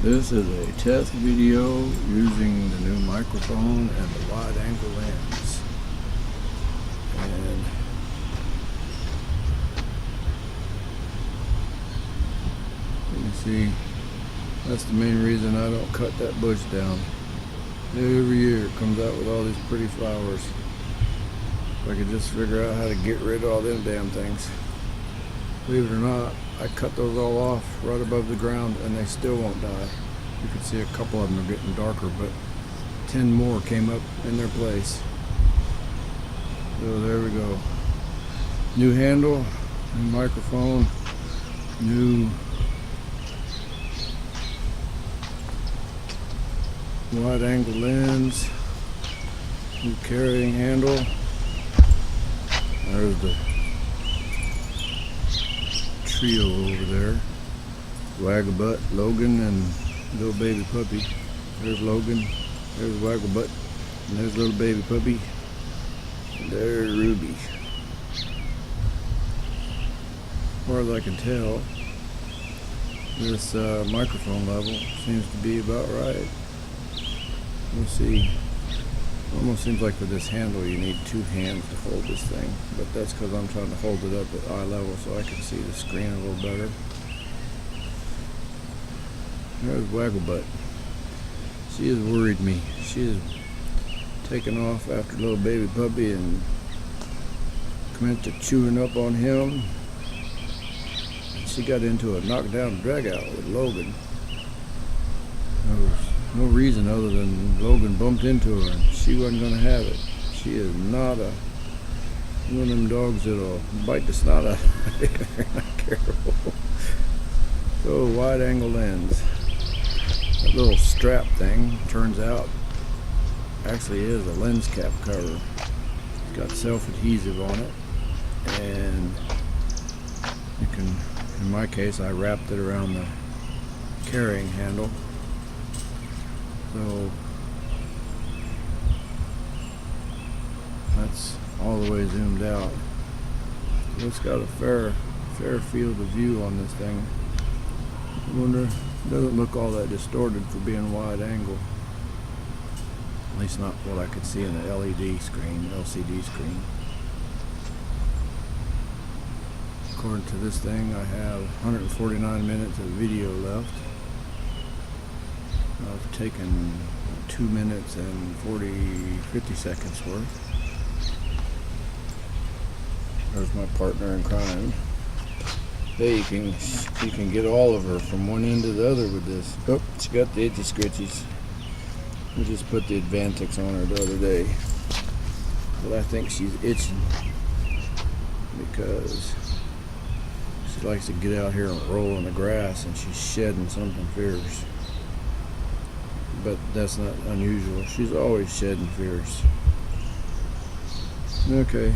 This is a test video using the new microphone and the wide angle lens. And you can see that's the main reason I don't cut that bush down. Every year it comes out with all these pretty flowers. If I could just figure out how to get rid of all them damn things. Believe it or not, I cut those all off right above the ground and they still won't die. You can see a couple of them are getting darker, but 10 more came up in their place. So there we go. New handle, new microphone, new wide angle lens, new carrying handle. There's the trio over there. Wagglebutt, Logan, and little baby puppy. There's Logan, there's Wagglebutt, and there's little baby puppy. And there's Ruby. As far as I can tell, this microphone level seems to be about right. We'll see. Almost seems like for this handle you need two hands to hold this thing, but that's because I'm trying to hold it up at eye level so I can see the screen a little better. There's Wagglebutt. She has worried me. She has taken off after little baby puppy and commenced to chewing up on him. She got into a knockdown drag out with Logan. There was no reason other than Logan bumped into her and she wasn't going to have it. She is not one of them dogs that'll bite the snot out of you if you're not careful. So wide angle lens. That little strap thing turns out actually is a lens cap cover. It's got self-adhesive on it, and you can, in my case, I wrapped it around the carrying handle. So that's all the way zoomed out. So it's got a fair field of view on this thing. I wonder, it doesn't look all that distorted for being wide angle. At least not what I could see in the LED screen, LCD screen. According to this thing, I have 149 minutes of video left. I've taken 2 minutes and 50 seconds worth. There's my partner in crime. Hey, you can get all of her from one end to the other with this. Oh, she got the itchy scritchies. We just put the Advantix on her the other day. But I think she's itching because she likes to get out here and roll in the grass and she's shedding something fierce. But that's not unusual. She's always shedding fierce. Okay.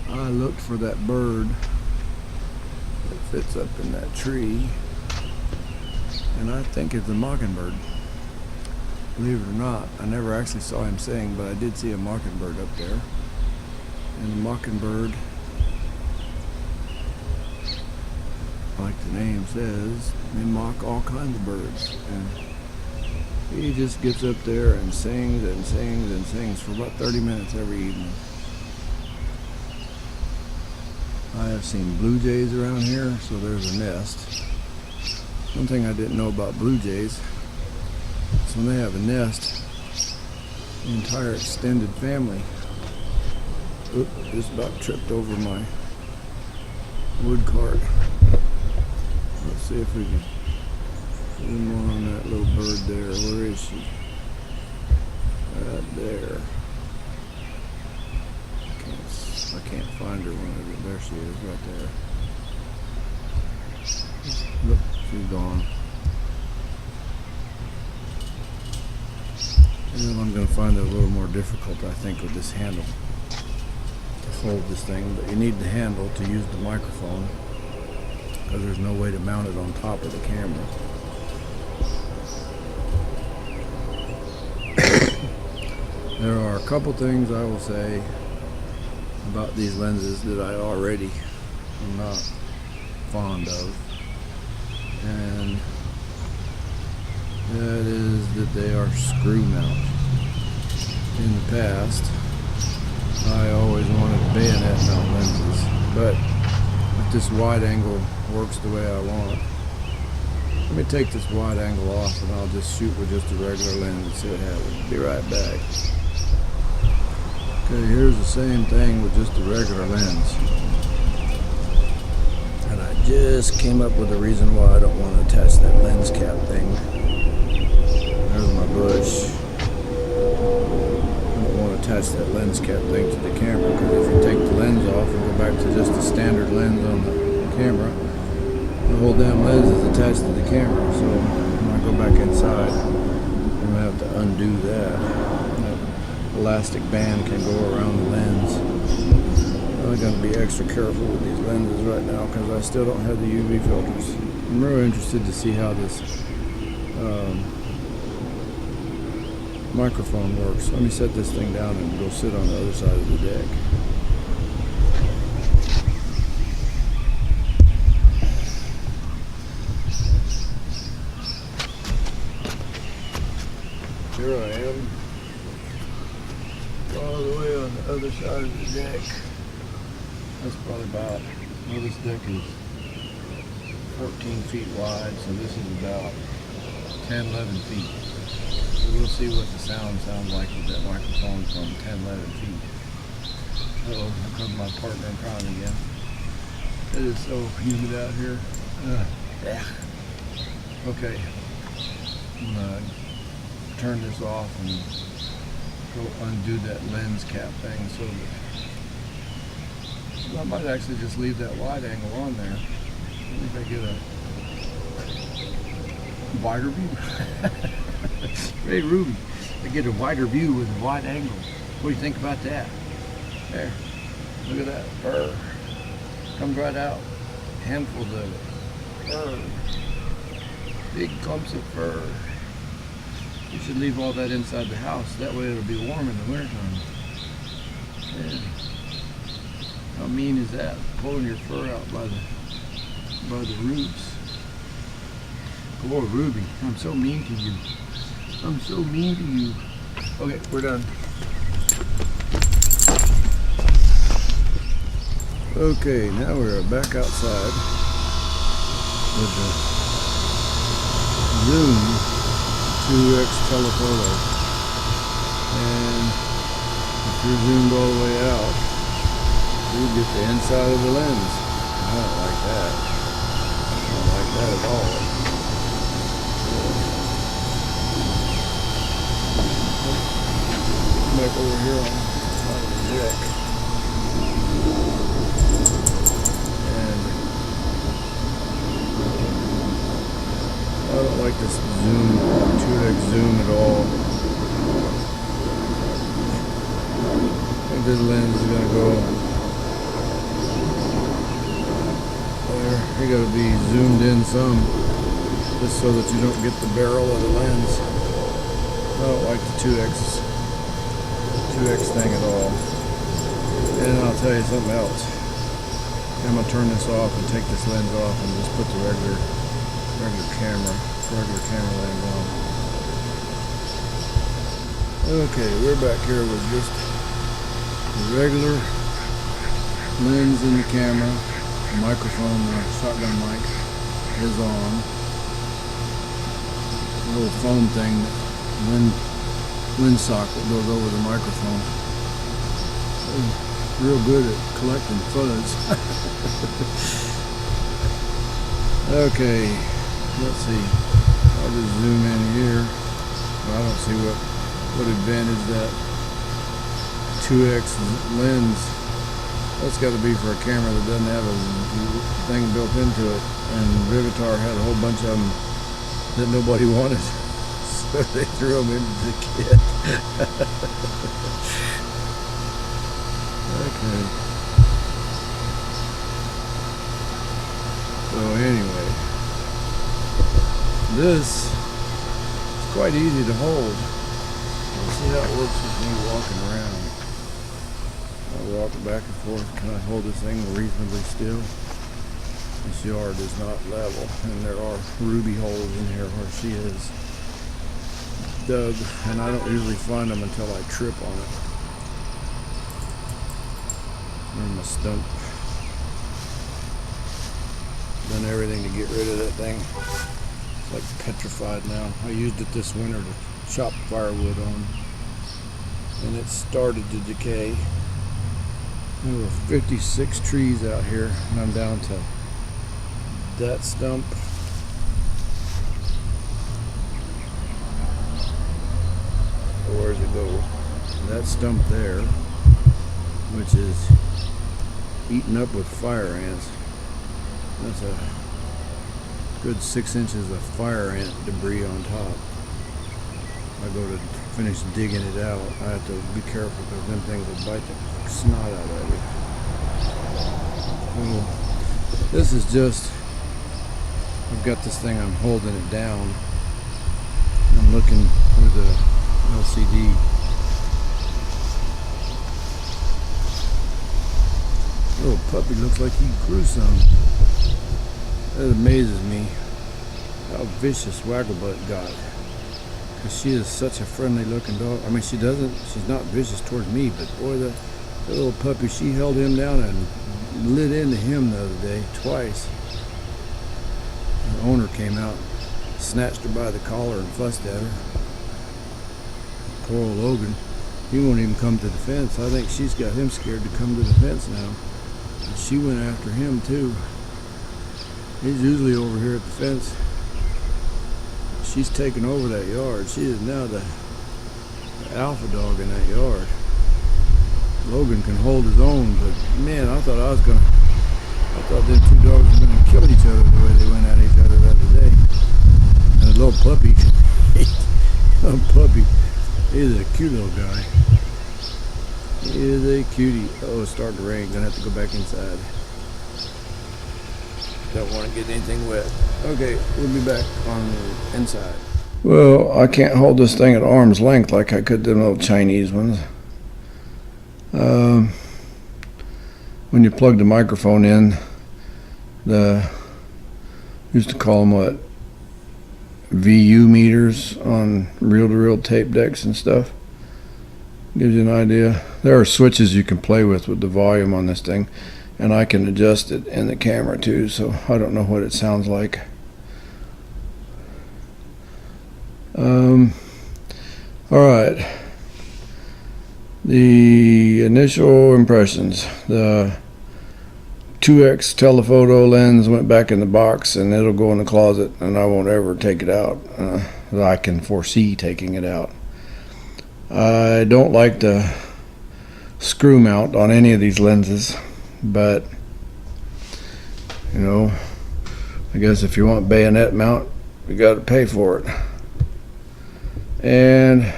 I looked for that bird that fits up in that tree, and I think it's a mockingbird. Believe it or not, I never actually saw him sing, but I did see a mockingbird up there. And the mockingbird, like the name says, they mock all kinds of birds. And he just gets up there and sings and sings and sings for about 30 minutes every evening. I have seen blue jays around here, so there's a nest. One thing I didn't know about blue jays is when they have a nest, the entire extended family. Oop, just about tripped over my wood cart. Let's see if we can zoom on that little bird there. Where is she? Right there. I can't find her there she is, right there. Look, she's gone. And I'm going to find it a little more difficult, I think, with this handle to hold this thing. But you need the handle to use the microphone because there's no way to mount it on top of the camera. There are a couple things I will say about these lenses that I already am not fond of, and that is that they are screw mount. In the past, I always wanted bayonet mount lenses, but if this wide angle works the way I want, let me take this wide angle off and I'll just shoot with just a regular lens and see what happens. Be right back. Okay, here's the same thing with just a regular lens. And I just came up with a reason why I don't want to attach that lens cap thing. There's my bush. I don't want to attach that lens cap thing to the camera, because if you take the lens off and go back to just a standard lens on the camera, the whole damn lens is attached to the camera. So when I go back inside, I'm going to have to undo that. Elastic band can go around the lens. I'm going to be extra careful with these lenses right now because I still don't have the UV filters. I'm really interested to see how this microphone works. Let me set this thing down and go sit on the other side of the deck. Here I am, all the way on the other side of the deck. That's probably about, well, this deck is 14 feet wide, so this is about 10, 11 feet. So we'll see what the sound sounds like with that microphone from 10, 11 feet. Uh-oh, here comes my partner crying again. It is so humid out here. Yeah. Okay. I'm gonna turn this off and go undo that lens cap thing so that I might actually just leave that wide angle on there. I think I get a wider view. Hey Ruby, I get a wider view with a wide angle. What do you think about that? There, look at that fur. Comes right out. Handfuls of it. Fur. Big clumps of fur. You should leave all that inside the house. That way it'll be warm in the wintertime. Yeah. How mean is that? Pulling your fur out by the roots. Poor Ruby, I'm so mean to you. I'm so mean to you. Okay, we're done. Okay, now we're back outside with the Zoom 2X telephoto. And if you're zoomed all the way out, you get the inside of the lens. I don't like that. I don't like that at all. Back over here on the side of the deck. And I don't like this zoom, 2X zoom at all. I think this lens is going to go there. You got to be zoomed in some, just so that you don't get the barrel of the lens. I don't like the 2X thing at all. And I'll tell you something else. I'm going to turn this off and take this lens off and just put the regular camera lens on. Okay, we're back here with just the regular lens in the camera. The microphone, the shotgun mic is on. A little foam thing, lens socket goes over the microphone. Real good at collecting fuzz. Okay, let's see. I'll just zoom in here. I don't see what advantage that 2X lens. That's got to be for a camera that doesn't have a thing built into it. And Vivitar had a whole bunch of them that nobody wanted. So they threw them into the kit. Okay. So anyway, this is quite easy to hold. Let's see how it works with me walking around. I walk back and forth. Can I hold this thing reasonably still? This yard is not level, and there are ruby holes in here where she has dug, and I don't usually find them until I trip on it. There's my stump. Done everything to get rid of that thing. It's like petrified now. I used it this winter to chop firewood on, and it started to decay. There were 56 trees out here, and I'm down to that stump. Where's it go? That stump there, which is eaten up with fire ants. That's a good 6 inches of fire ant debris on top. I go to finish digging it out. I have to be careful because them things will bite the snot out of you. Well, this is just, I've got this thing, I'm holding it down. I'm looking through the LCD. Little puppy looks like he grew some. That amazes me how vicious Wagglebutt got. Because she is such a friendly looking dog. I mean, she's not vicious towards me, but boy, the little puppy, she held him down and lit into him the other day, twice. The owner came out, snatched her by the collar and fussed at her. Poor old Logan, he won't even come to the fence. I think she's got him scared to come to the fence now. And she went after him too. He's usually over here at the fence. She's taken over that yard. She is now the alpha dog in that yard. Logan can hold his own, but man, I thought them two dogs were gonna kill each other the way they went at each other the other day. And the little puppy, he's a cute little guy. He is a cutie. Oh, it's starting to rain. Gonna have to go back inside. Don't want to get anything wet. Okay, we'll be back on the inside. Well, I can't hold this thing at arm's length like I could them little Chinese ones. When you plug the microphone in, used to call them what, VU meters on reel-to-reel tape decks and stuff. Gives you an idea. There are switches you can play with the volume on this thing, and I can adjust it in the camera too, so I don't know what it sounds like. Alright, the initial impressions. The 2x telephoto lens went back in the box, and it'll go in the closet, and I won't ever take it out. I can foresee taking it out. I don't like the screw mount on any of these lenses, but you know, I guess if you want bayonet mount, you got to pay for it. And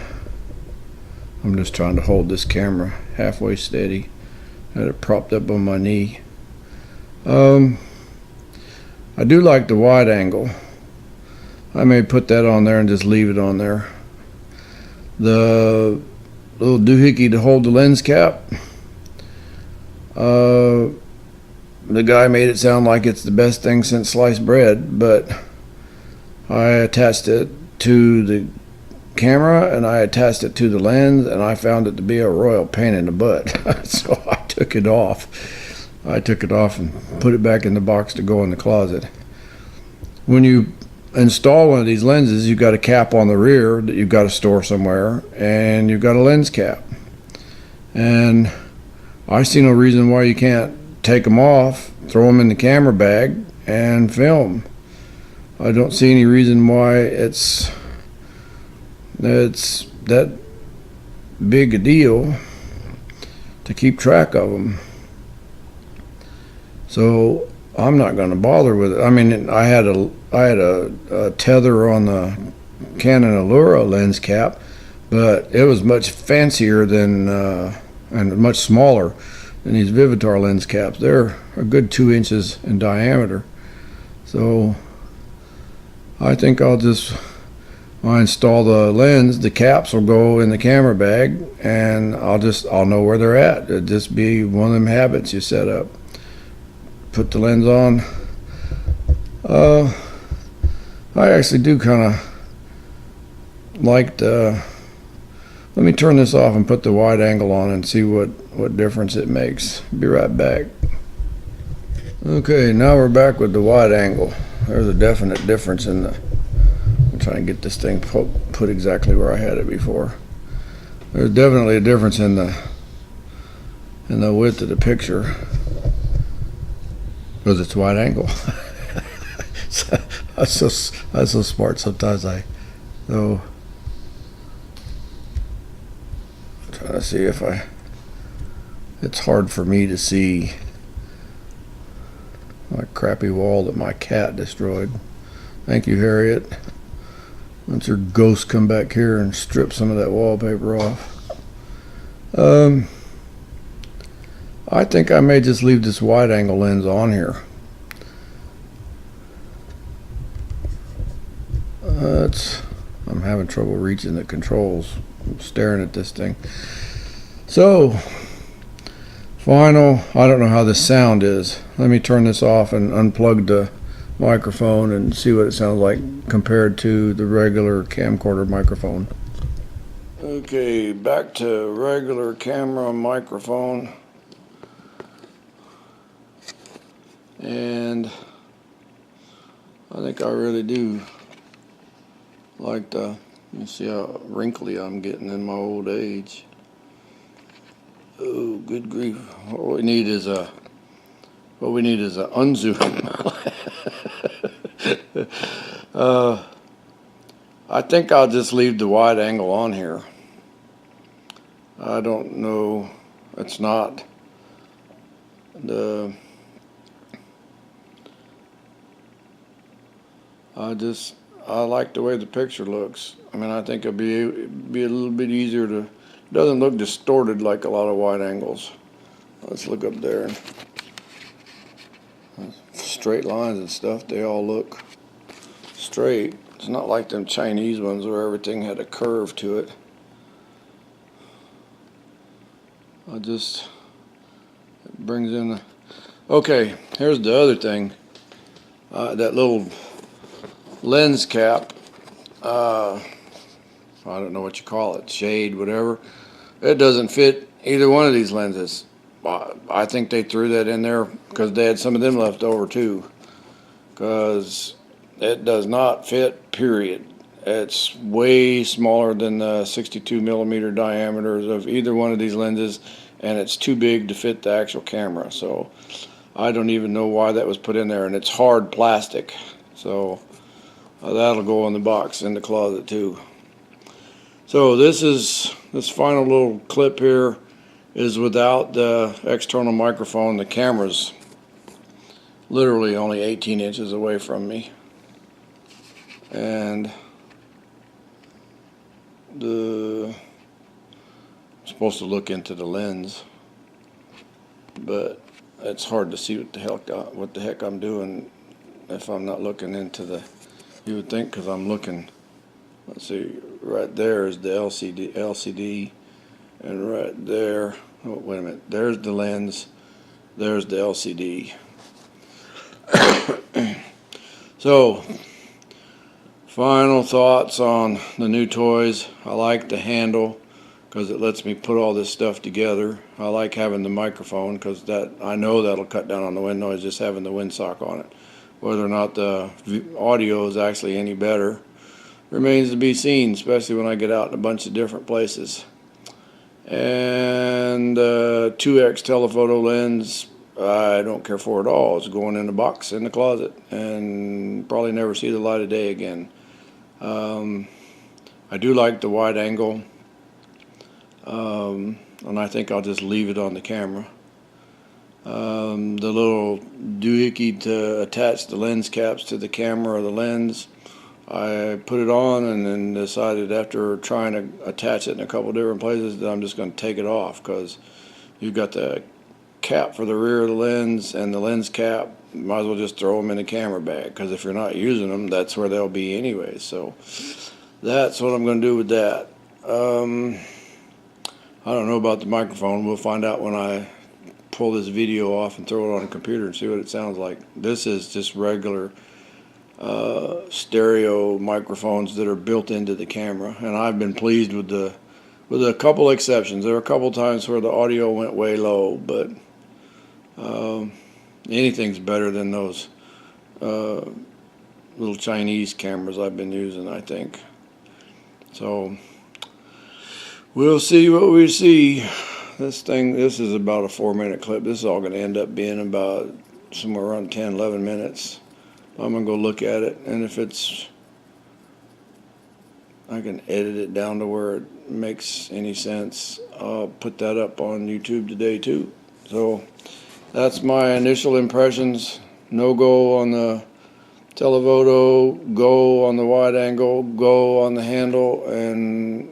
I'm just trying to hold this camera halfway steady. I had it propped up on my knee. I do like the wide angle. I may put that on there and just leave it on there. The little doohickey to hold the lens cap, the guy made it sound like it's the best thing since sliced bread, but I attached it to the camera and I attached it to the lens, and I found it to be a royal pain in the butt. So I took it off. And put it back in the box to go in the closet. When you install one of these lenses, you've got a cap on the rear that you've got to store somewhere, and you've got a lens cap. And I see no reason why you can't take them off, throw them in the camera bag, and film. I don't see any reason why it's that big a deal to keep track of them. So I'm not going to bother with it. I mean, I had a tether on the Canon Allura lens cap, but it was much fancier than and much smaller than these Vivitar lens caps. They're a good 2 inches in diameter. So I think when I install the lens, the caps will go in the camera bag, and I'll know where they're at. It'll just be one of them habits you set up. Put the lens on, Uh, I actually do kind of like the. Let me turn this off and put the wide angle on and see what difference it makes. Be right back. Okay, now we're back with the wide angle. There's a definite difference in the. I'm trying to get this thing put exactly where I had it before. There's definitely a difference in the width of the picture because it's wide angle. I'm so smart sometimes. So I'm trying to see if it's hard for me to see my crappy wall that my cat destroyed. Thank you, Harriet. Once her ghost come back here and strip some of that wallpaper off. I think I may just leave this wide angle lens on here. I'm having trouble reaching the controls. I'm staring at this thing. So, I don't know how the sound is. Let me turn this off and unplug the microphone and see what it sounds like compared to the regular camcorder microphone. Okay, back to regular camera microphone. And I think I really do like you see how wrinkly I'm getting in my old age. Oh, good grief. What we need is a unzoom. I think I'll just leave the wide angle on here. I don't know. It's not the. I like the way the picture looks. I mean, I think it'd be a little bit easier to. It doesn't look distorted like a lot of wide angles. Let's look up there. Straight lines and stuff, they all look straight. It's not like them Chinese ones where everything had a curve to it. It brings in okay, here's the other thing. That little lens cap, I don't know what you call it, shade, whatever. It doesn't fit either one of these lenses. I think they threw that in there because they had some of them left over too. Because it does not fit, period. It's way smaller than the 62 millimeter diameters of either one of these lenses, and it's too big to fit the actual camera. So I don't even know why that was put in there, and it's hard plastic. So that'll go in the box in the closet too. So this final little clip here is without the external microphone. The camera's literally only 18 inches away from me, and I'm supposed to look into the lens, but it's hard to see what the heck I'm doing if I'm not looking into the. You would think, because I'm looking. Let's see, right there is the LCD, and right there. Oh, wait a minute. There's the lens. There's the LCD. So, final thoughts on the new toys. I like the handle because it lets me put all this stuff together. I like having the microphone because I know that'll cut down on the wind noise just having the windsock on it. Whether or not the audio is actually any better remains to be seen, especially when I get out in a bunch of different places. And 2x telephoto lens, I don't care for at all. It's going in a box in the closet and probably never see the light of day again. I do like the wide angle, and I think I'll just leave it on the camera. The little doohickey to attach the lens caps to the camera or the lens, I put it on and then decided after trying to attach it in a couple different places that I'm just going to take it off, because you've got the cap for the rear of the lens and the lens cap. Might as well just throw them in the camera bag, because if you're not using them, that's where they'll be anyway. So that's what I'm going to do with that. I don't know about the microphone. We'll find out when I pull this video off and throw it on a computer and see what it sounds like. This is just regular stereo microphones that are built into the camera, and I've been pleased with a couple exceptions. There were a couple times where the audio went way low, but anything's better than those little Chinese cameras I've been using, I think. So we'll see what we see. This is about a 4-minute clip. This is all going to end up being about somewhere around 10, 11 minutes. I'm going to go look at it, and if I can edit it down to where it makes any sense, I'll put that up on YouTube today too. So that's my initial impressions. No go on the telephoto, go on the wide angle, go on the handle, and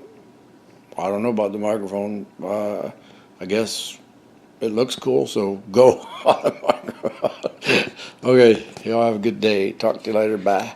I don't know about the microphone. I guess it looks cool, so go on the microphone. Okay, y'all have a good day. Talk to you later. Bye.